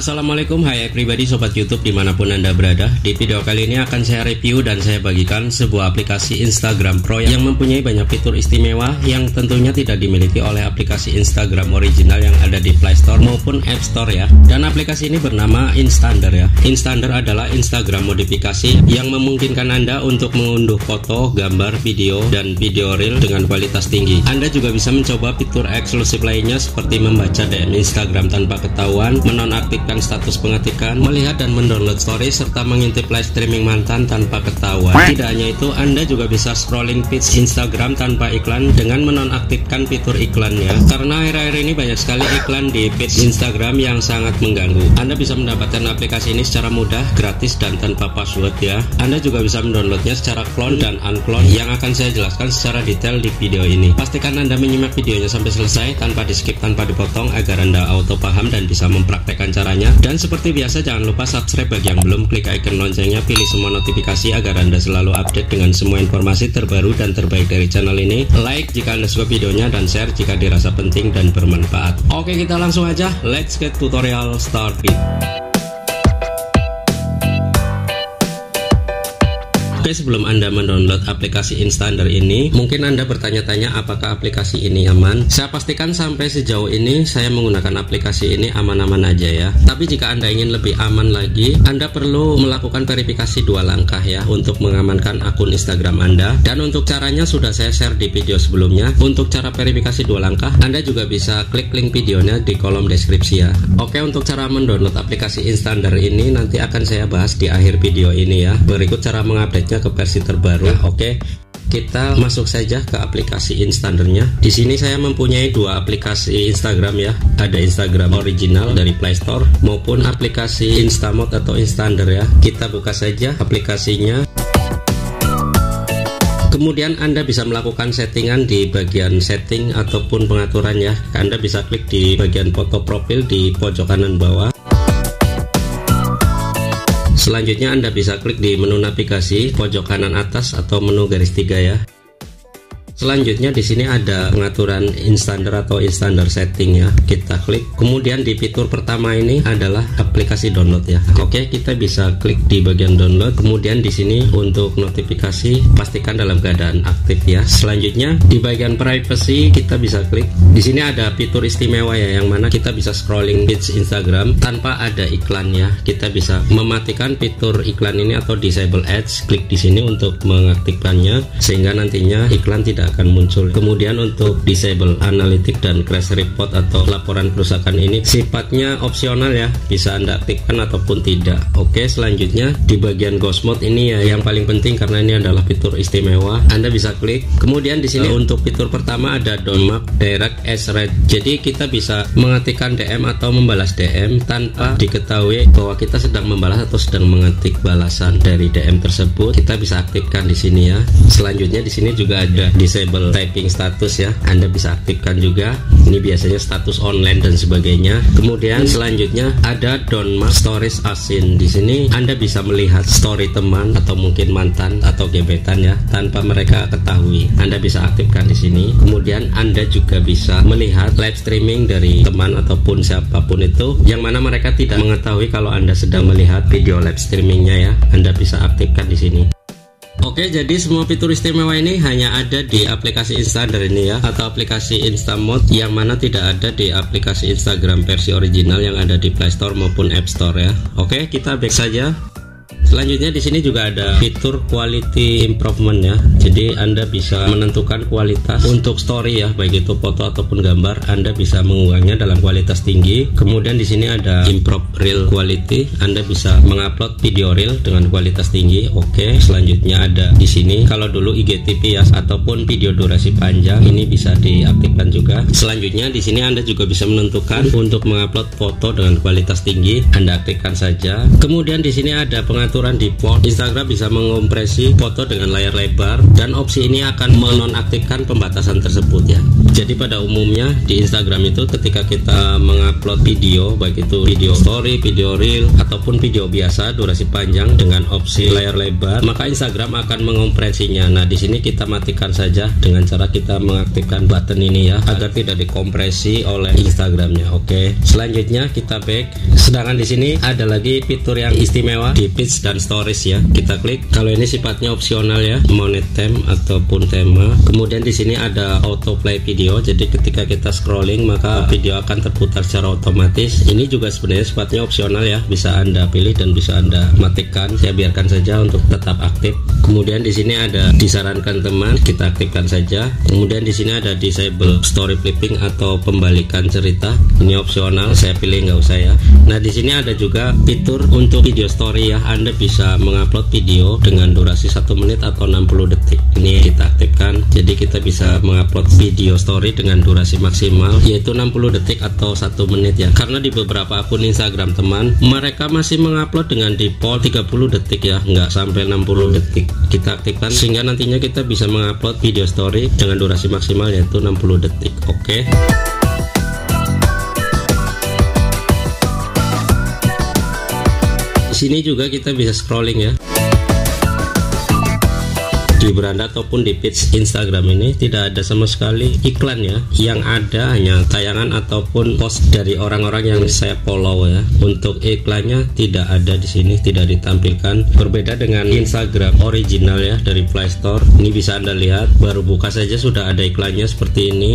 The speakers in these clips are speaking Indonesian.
Assalamualaikum, hai pribadi sobat YouTube dimanapun Anda berada. Di video kali ini akan saya review dan saya bagikan sebuah aplikasi Instagram Pro yang mempunyai banyak fitur istimewa yang tentunya tidak dimiliki oleh aplikasi Instagram original yang ada di Play Store maupun App Store ya. Dan aplikasi ini bernama Instander ya. Instander adalah Instagram modifikasi yang memungkinkan Anda untuk mengunduh foto, gambar, video, dan video reel dengan kualitas tinggi. Anda juga bisa mencoba fitur eksklusif lainnya seperti membaca DM Instagram tanpa ketahuan, menonaktifkan status pengetikan, melihat dan mendownload story, serta mengintip live streaming mantan tanpa ketahuan. Tidak hanya itu, Anda juga bisa scrolling feed Instagram tanpa iklan dengan menonaktifkan fitur iklannya. Karena akhir-akhir ini banyak sekali iklan di feed Instagram yang sangat mengganggu. Anda bisa mendapatkan aplikasi ini secara mudah, gratis, dan tanpa password ya. Anda juga bisa mendownloadnya secara clone dan unclone yang akan saya jelaskan secara detail di video ini. Pastikan Anda menyimak videonya sampai selesai tanpa di skip, tanpa dipotong, agar Anda auto paham dan bisa mempraktekkan caranya. Dan seperti biasa, jangan lupa subscribe bagi yang belum, klik icon loncengnya, pilih semua notifikasi agar Anda selalu update dengan semua informasi terbaru dan terbaik dari channel ini. Like jika Anda suka videonya dan share jika dirasa penting dan bermanfaat. Oke, kita langsung aja, let's get tutorial started. Oke, sebelum Anda mendownload aplikasi Instander ini, mungkin Anda bertanya-tanya apakah aplikasi ini aman. Saya pastikan sampai sejauh ini saya menggunakan aplikasi ini aman-aman aja ya. Tapi jika Anda ingin lebih aman lagi, Anda perlu melakukan verifikasi 2 langkah ya untuk mengamankan akun Instagram Anda. Dan untuk caranya sudah saya share di video sebelumnya. Untuk cara verifikasi 2 langkah, Anda juga bisa klik link videonya di kolom deskripsi ya. Oke, untuk cara mendownload aplikasi Instander ini nanti akan saya bahas di akhir video ini ya. Berikut cara mengupdate-nya ke versi terbaru. Oke, kita masuk saja ke aplikasi Instandernya. Di sini saya mempunyai 2 aplikasi Instagram ya. Ada Instagram original dari Play Store maupun aplikasi Instamod atau Instander ya. Kita buka saja aplikasinya. Kemudian Anda bisa melakukan settingan di bagian setting ataupun pengaturan ya. Anda bisa klik di bagian foto profil di pojok kanan bawah. Selanjutnya Anda bisa klik di menu navigasi pojok kanan atas atau menu garis 3 ya. Selanjutnya di sini ada pengaturan Instander atau Instander setting ya. Kita klik. Kemudian di fitur pertama ini adalah aplikasi download ya. Oke, kita bisa klik di bagian download. Kemudian di sini untuk notifikasi pastikan dalam keadaan aktif ya. Selanjutnya di bagian privacy kita bisa klik. Di sini ada fitur istimewa ya, yang mana kita bisa scrolling feed Instagram tanpa ada iklan ya. Kita bisa mematikan fitur iklan ini atau disable ads. Klik di sini untuk mengaktifkannya sehingga nantinya iklan tidak akan muncul. Kemudian untuk disable analytics dan crash report atau laporan kerusakan ini sifatnya opsional ya, bisa Anda aktifkan ataupun tidak. Oke, selanjutnya di bagian ghost mode ini ya yang paling penting karena ini adalah fitur istimewa. Anda bisa klik. Kemudian di sini untuk fitur pertama ada don't mark direct as read. Jadi kita bisa mengetikkan DM atau membalas DM tanpa diketahui bahwa kita sedang membalas atau sedang mengetik balasan dari DM tersebut. Kita bisa aktifkan di sini ya. Selanjutnya di sini juga ada disable typing status ya. Anda bisa aktifkan juga. Ini biasanya status online dan sebagainya. Kemudian selanjutnya ada don't mark stories as seen. Di sini Anda bisa melihat story teman atau mungkin mantan atau gebetan ya tanpa mereka ketahui. Anda bisa aktifkan di sini. Kemudian Anda juga bisa melihat live streaming dari teman ataupun siapapun itu yang mana mereka tidak mengetahui kalau Anda sedang melihat video live streamingnya ya. Anda bisa aktifkan di sini. Oke, jadi semua fitur istimewa ini hanya ada di aplikasi Instander ini ya, atau aplikasi Instamod yang mana tidak ada di aplikasi Instagram versi original yang ada di Play Store maupun App Store ya. Oke, kita back saja. Selanjutnya di sini juga ada fitur quality improvement ya. Jadi Anda bisa menentukan kualitas untuk story ya, baik itu foto ataupun gambar. Anda bisa mengunggahnya dalam kualitas tinggi. Kemudian di sini ada improve reel quality. Anda bisa mengupload video reel dengan kualitas tinggi. Oke, selanjutnya ada di sini kalau dulu IGTV ya ataupun video durasi panjang, ini bisa diaktifkan juga. Selanjutnya di sini Anda juga bisa menentukan untuk mengupload foto dengan kualitas tinggi. Anda aktifkan saja. Kemudian di sini ada pengaturan pengaturan default, Instagram bisa mengompresi foto dengan layar lebar, dan opsi ini akan menonaktifkan pembatasan tersebut ya. Jadi pada umumnya di Instagram itu ketika kita mengupload video, baik itu video story, video reel, ataupun video biasa durasi panjang dengan opsi layar lebar, maka Instagram akan mengompresinya. Nah, di sini kita matikan saja dengan cara kita mengaktifkan button ini ya, agar tidak dikompresi oleh Instagramnya. Oke, selanjutnya kita back. Sedangkan di sini ada lagi fitur yang istimewa di feeds dan stories ya. Kita klik. Kalau ini sifatnya opsional ya, monet theme ataupun tema. Kemudian di sini ada autoplay video. Jadi ketika kita scrolling maka video akan terputar secara otomatis. Ini juga sebenarnya sifatnya opsional ya, bisa Anda pilih dan bisa Anda matikan. Saya biarkan saja untuk tetap aktif. Kemudian di sini ada disarankan teman, kita aktifkan saja. Kemudian di sini ada disable story flipping atau pembalikan cerita. Ini opsional, saya pilih nggak usah ya. Nah, di sini ada juga fitur untuk video story ya. Anda bisa mengupload video dengan durasi 1 menit atau 60 detik. Ini kita aktifkan. Jadi kita bisa mengupload video story dengan durasi maksimal yaitu 60 detik atau 1 menit ya. Karena di beberapa akun Instagram teman, mereka masih mengupload dengan default 30 detik ya, nggak sampai 60 detik. Kita aktifkan sehingga nantinya kita bisa mengupload video story dengan durasi maksimal yaitu 60 detik. Oke. Di sini juga kita bisa scrolling ya. Di beranda ataupun di feeds Instagram ini tidak ada sama sekali iklan ya. Yang ada hanya tayangan ataupun post dari orang-orang yang saya follow ya. Untuk iklannya tidak ada di sini, tidak ditampilkan. Berbeda dengan Instagram original ya dari Play Store. Ini bisa Anda lihat, baru buka saja sudah ada iklannya seperti ini.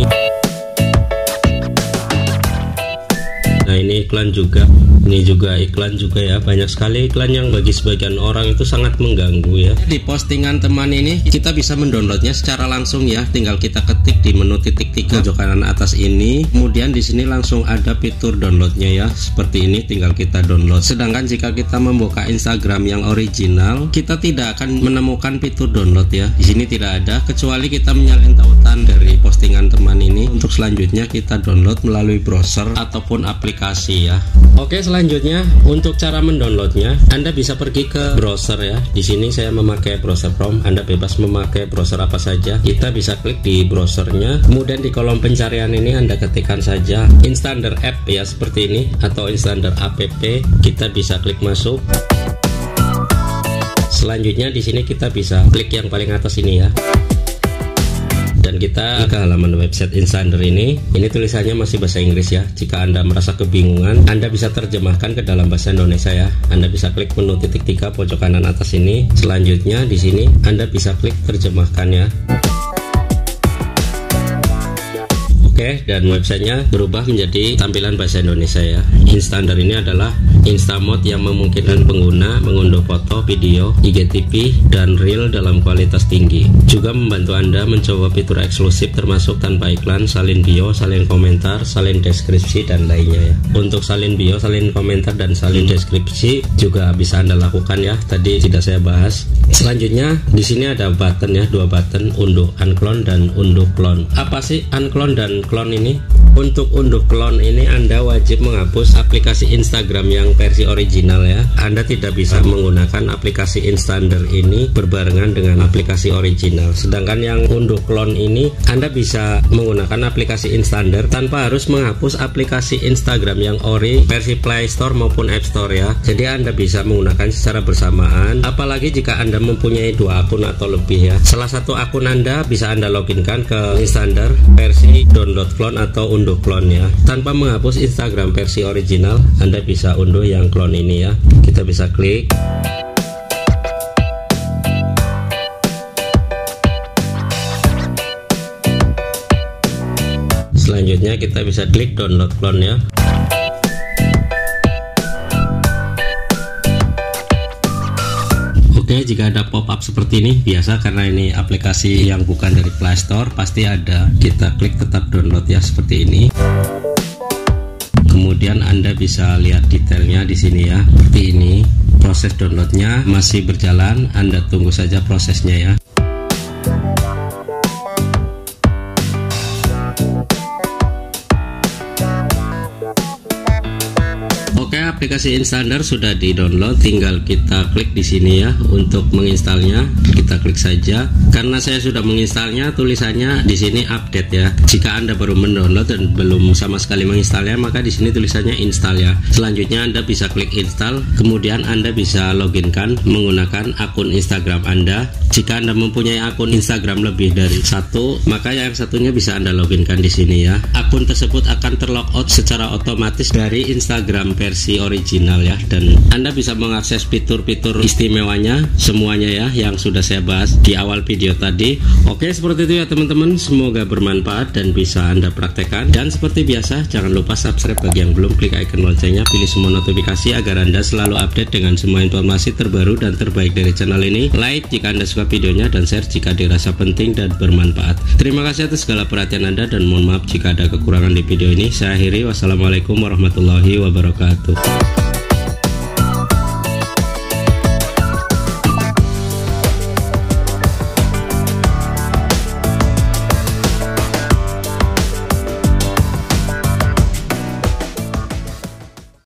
Nah, ini iklan juga. Ini juga iklan juga ya. Banyak sekali iklan yang bagi sebagian orang itu sangat mengganggu ya. Di postingan teman ini kita bisa mendownloadnya secara langsung ya. Tinggal kita ketik di menu titik 3 pojok kanan atas ini. Kemudian di sini langsung ada fitur downloadnya ya. Seperti ini, tinggal kita download. Sedangkan jika kita membuka Instagram yang original, kita tidak akan menemukan fitur download ya. Di sini tidak ada kecuali kita menyalin tautan dari postingan teman ini. Untuk selanjutnya kita download melalui browser ataupun aplikasi ya. Oke, selanjutnya untuk cara mendownloadnya, Anda bisa pergi ke browser ya. Di sini saya memakai browser Chrome, Anda bebas memakai browser apa saja. Kita bisa klik di browsernya, kemudian di kolom pencarian ini Anda ketikkan saja Instander App ya, seperti ini, atau Instander App. Kita bisa klik masuk. Selanjutnya di sini kita bisa klik yang paling atas ini ya. Dan kita ke halaman website Instander ini tulisannya masih bahasa Inggris ya. Jika Anda merasa kebingungan, Anda bisa terjemahkan ke dalam bahasa Indonesia ya. Anda bisa klik menu titik 3 pojok kanan atas ini. Selanjutnya di sini Anda bisa klik terjemahkan ya. Oke, dan websitenya berubah menjadi tampilan bahasa Indonesia ya. Instander ini adalah Instamode yang memungkinkan pengguna mengunduh foto, video, IGTV, dan Reel dalam kualitas tinggi. Juga membantu Anda mencoba fitur eksklusif termasuk tanpa iklan, salin bio, salin komentar, salin deskripsi, dan lainnya ya. Untuk salin bio, salin komentar, dan salin deskripsi juga bisa Anda lakukan ya. Tadi tidak saya bahas. Selanjutnya di sini ada button ya, 2 button, unduh unclone dan unduh clone. Apa sih unclone dan clone ini? Untuk unduh clone ini Anda wajib menghapus aplikasi Instagram yang versi original ya. Anda tidak bisa menggunakan aplikasi Instander ini berbarengan dengan aplikasi original. Sedangkan yang unduh clone ini Anda bisa menggunakan aplikasi Instander tanpa harus menghapus aplikasi Instagram yang ori versi Play Store maupun App Store ya. Jadi Anda bisa menggunakan secara bersamaan, apalagi jika Anda mempunyai 2 akun atau lebih ya. Salah satu akun Anda bisa Anda loginkan ke Instander versi download clone atau unduh clone ya. Tanpa menghapus Instagram versi original, Anda bisa unduh yang clone ini ya. Kita bisa klik. Selanjutnya kita bisa klik download clone ya. Oke, jika ada pop-up seperti ini, biasa karena ini aplikasi yang bukan dari Play Store, pasti ada. Kita klik tetap download ya, seperti ini. Kemudian Anda bisa lihat detailnya di sini ya, seperti ini. Proses downloadnya masih berjalan, Anda tunggu saja prosesnya ya. aplikasi Instander sudah di-download, tinggal kita klik di sini ya untuk menginstalnya. Kita klik saja. Karena saya sudah menginstalnya, tulisannya di sini update ya. Jika Anda baru mendownload dan belum sama sekali menginstalnya, maka di sini tulisannya install ya. Selanjutnya Anda bisa klik install, kemudian Anda bisa loginkan menggunakan akun Instagram Anda. Jika Anda mempunyai akun Instagram lebih dari satu, maka yang satunya bisa Anda loginkan di sini ya. Akun tersebut akan terlogout secara otomatis dari Instagram versi original ya, dan Anda bisa mengakses fitur-fitur istimewanya semuanya ya yang sudah saya bahas di awal video tadi. Oke, seperti itu ya teman-teman, semoga bermanfaat dan bisa Anda praktekkan. Dan seperti biasa, jangan lupa subscribe bagi yang belum, klik icon loncengnya, pilih semua notifikasi agar Anda selalu update dengan semua informasi terbaru dan terbaik dari channel ini. Like jika Anda suka videonya dan share jika dirasa penting dan bermanfaat. Terima kasih atas segala perhatian Anda dan mohon maaf jika ada kekurangan di video ini. Saya akhiri, wassalamualaikum warahmatullahi wabarakatuh.